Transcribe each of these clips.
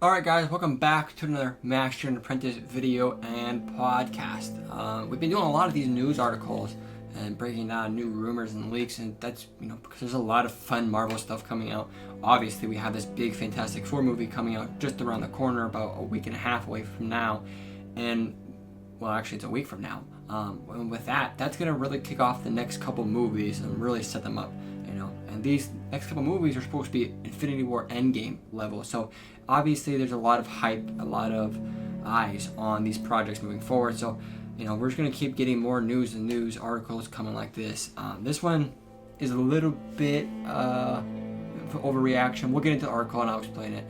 Alright guys, welcome back to another Master and Apprentice video and podcast. We've been doing a lot of these news articles and breaking down new rumors and leaks, and that's, because there's a lot of fun Marvel stuff coming out. Obviously, we have this big Fantastic Four movie coming out just around the corner, about a week and a half away from now, and, well, actually it's a week from now. And with that, that's going to really kick off the next couple movies and really set them up. And these next couple movies are supposed to be Infinity War Endgame level. So obviously there's a lot of hype, a lot of eyes on these projects moving forward. So, we're just going to keep getting more news and news articles coming like this. This one is a little bit overreaction. We'll get into the article and I'll explain it.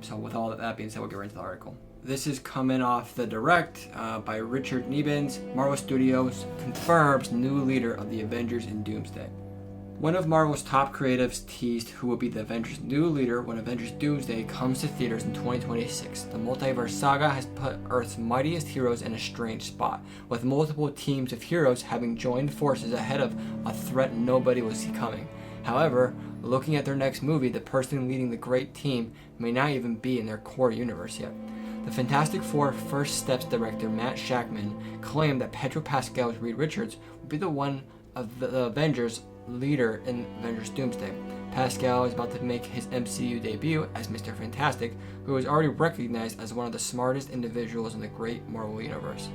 So with all that being said, we'll get right into the article. This is coming off the direct by Richard Niebens. Marvel Studios confirms new leader of the Avengers in Doomsday. One of Marvel's top creatives teased who will be the Avengers' new leader when Avengers Doomsday comes to theaters in 2026. The multiverse saga has put Earth's mightiest heroes in a strange spot, with multiple teams of heroes having joined forces ahead of a threat nobody will see coming. However, looking at their next movie, the person leading the great team may not even be in their core universe yet. The Fantastic Four First Steps director Matt Shakman claimed that Pedro Pascal's Reed Richards would be the one of the Avengers leader in Avengers Doomsday. Pascal is about to make his MCU debut as Mr. Fantastic, who is already recognized as one of the smartest individuals in the great Marvel universe.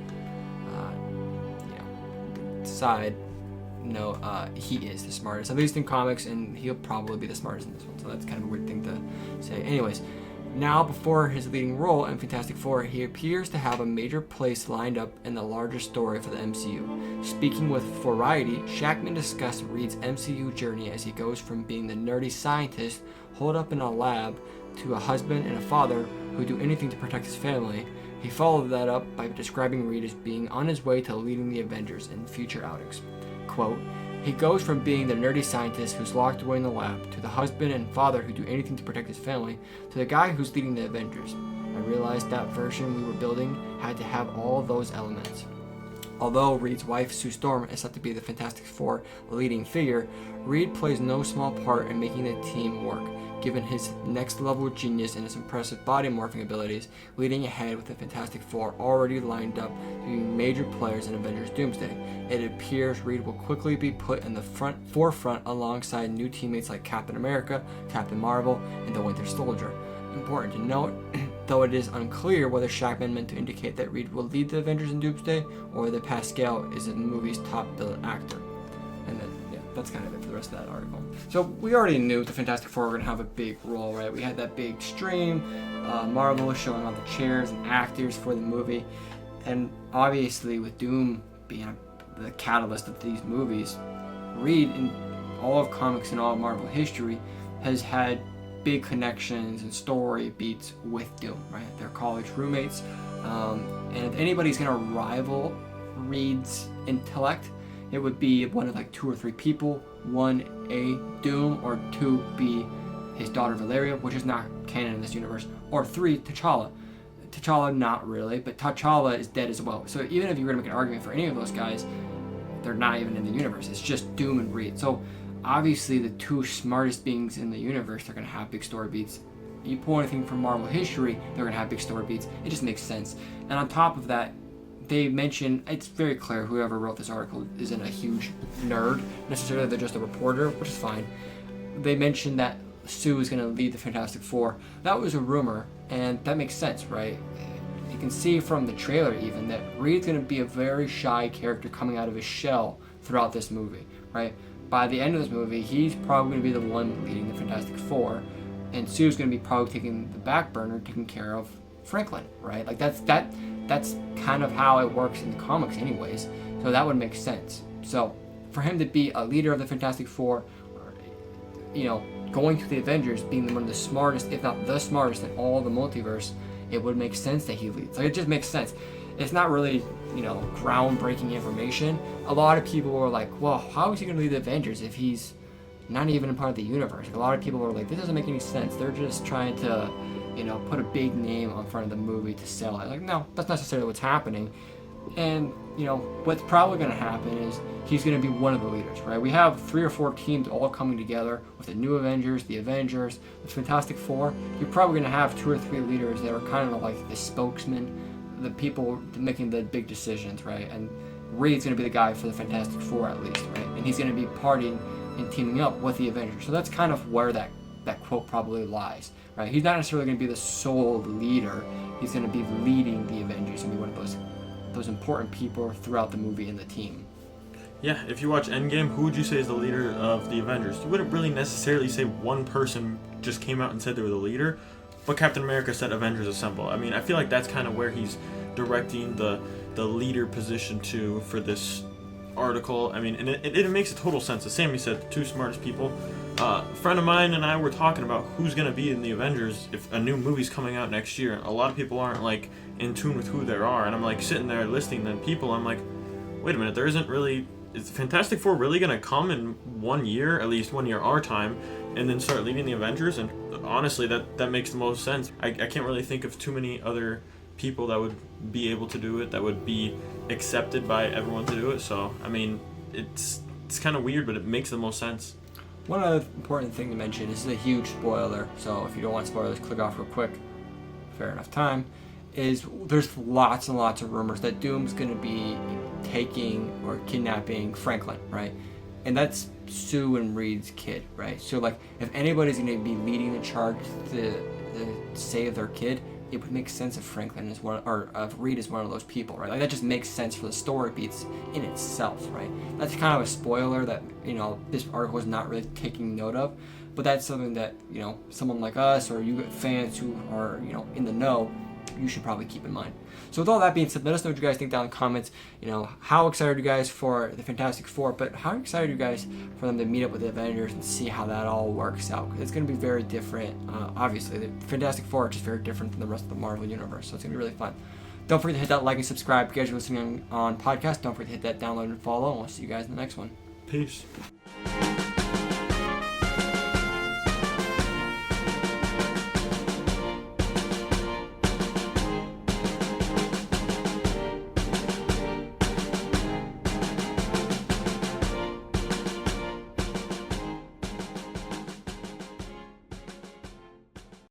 He is the smartest, at least in comics, and he'll probably be the smartest in this one, so that's kind of a weird thing to say. Anyways, now before his leading role in Fantastic Four, he appears to have a major place lined up in the larger story for the MCU. Speaking with Variety, Shakman discussed Reed's MCU journey as he goes from being the nerdy scientist holed up in a lab to a husband and a father who do anything to protect his family. He followed that up by describing Reed as being on his way to leading the Avengers in future outings. Quote, "He goes from being the nerdy scientist who's locked away in the lab, to the husband and father who do anything to protect his family, to the guy who's leading the Avengers. I realized that version we were building had to have all those elements." Although Reed's wife, Sue Storm, is set to be the Fantastic Four leading figure, Reed plays no small part in making the team work, given his next-level genius and his impressive body morphing abilities, leading ahead with the Fantastic Four already lined up to be major players in Avengers Doomsday. It appears Reed will quickly be put in the forefront alongside new teammates like Captain America, Captain Marvel, and the Winter Soldier. Important to note, though it is unclear whether Shakman meant to indicate that Reed will lead the Avengers in Doomsday or that Pascal is the movie's top billed actor. And then, that's kind of it for the rest of that article. So we already knew the Fantastic Four were going to have a big role, right? We had that big stream, Marvel showing all the chairs and actors for the movie. And obviously with Doom being the catalyst of these movies, Reed, in all of comics and all of Marvel history, has had big connections and story beats with Doom, right? They're college roommates. And if anybody's going to rival Reed's intellect, it would be one of like 2 or 3 people. 1, A, Doom, or 2, B, his daughter Valeria, which is not canon in this universe, or 3, T'Challa. T'Challa, not really, but T'Challa is dead as well. So even if you were to make an argument for any of those guys, they're not even in the universe. It's just Doom and Reed. So obviously the 2 smartest beings in the universe, they're going to have big story beats. You pull anything from Marvel history, they're going to have big story beats. It just makes sense. And on top of that, they mention, it's very clear whoever wrote this article isn't a huge nerd necessarily, they're just a reporter, which is fine. They mentioned that Sue is going to lead the Fantastic Four. That was a rumor, and that makes sense, right? You can see from the trailer even that Reed's going to be a very shy character coming out of his shell throughout this movie, right? By the end of this movie, he's probably going to be the one leading the Fantastic Four, and Sue's going to be probably taking the back burner, taking care of Franklin, right? Like that's kind of how it works in the comics anyways, so that would make sense. So for him to be a leader of the Fantastic Four, going to the Avengers, being one of the smartest, if not the smartest in all the multiverse, it would make sense that he leads. Like, it just makes sense. It's not really, groundbreaking information. A lot of people were like, well, how is he going to lead the Avengers if he's not even a part of the universe? Like, a lot of people were like, this doesn't make any sense. They're just trying to, put a big name on front of the movie to sell it. Like, no, that's not necessarily what's happening. And, what's probably going to happen is he's going to be one of the leaders, right? We have 3 or 4 teams all coming together with the new Avengers, the Fantastic Four. You're probably going to have 2 or 3 leaders that are kind of like the spokesman, the people making the big decisions, right? And Reed's going to be the guy for the Fantastic Four at least, right? And he's going to be partying and teaming up with the Avengers. So that's kind of where that quote probably lies, right? He's not necessarily going to be the sole leader. He's going to be leading the Avengers and be one of those important people throughout the movie and the team. Yeah, if you watch Endgame, who would you say is the leader of the Avengers? You wouldn't really necessarily say one person just came out and said they were the leader, but Captain America said Avengers Assemble. I mean, I feel like that's kind of where he's directing the leader position to for this article. I mean, and it makes a total sense. As Sammy said, the 2 smartest people. A friend of mine and I were talking about who's going to be in the Avengers if a new movie's coming out next year. A lot of people aren't like in tune with who there are, and I'm like sitting there listening to people. I'm like, wait a minute, there isn't really. Is Fantastic Four really going to come in 1 year, at least 1 year our time, and then start leading the Avengers? And honestly, that makes the most sense. I can't really think of too many other people that would be able to do it, that would be accepted by everyone to do it. So, I mean, it's kind of weird, but it makes the most sense. One other important thing to mention, this is a huge spoiler, so if you don't want spoilers, click off real quick. Fair enough time. Is there's lots and lots of rumors that Doom's going to be taking or kidnapping Franklin, right? And that's Sue and Reed's kid, right? So, like, if anybody's going to be leading the charge to save their kid, it would make sense if Franklin is one, or if Reed is one of those people, right? Like, that just makes sense for the story beats in itself, right? That's kind of a spoiler that, this article is not really taking note of, but that's something that, someone like us or you fans who are, in the know, you should probably keep in mind. So with all that being said, let us know what you guys think down in the comments. How excited are you guys for the Fantastic Four, but how excited are you guys for them to meet up with the Avengers and see how that all works out? It's going to be very different. Obviously, the Fantastic Four are just very different than the rest of the Marvel Universe, so it's going to be really fun. Don't forget to hit that like and subscribe. If you guys are listening on podcast, don't forget to hit that download and follow, and we'll see you guys in the next one. Peace.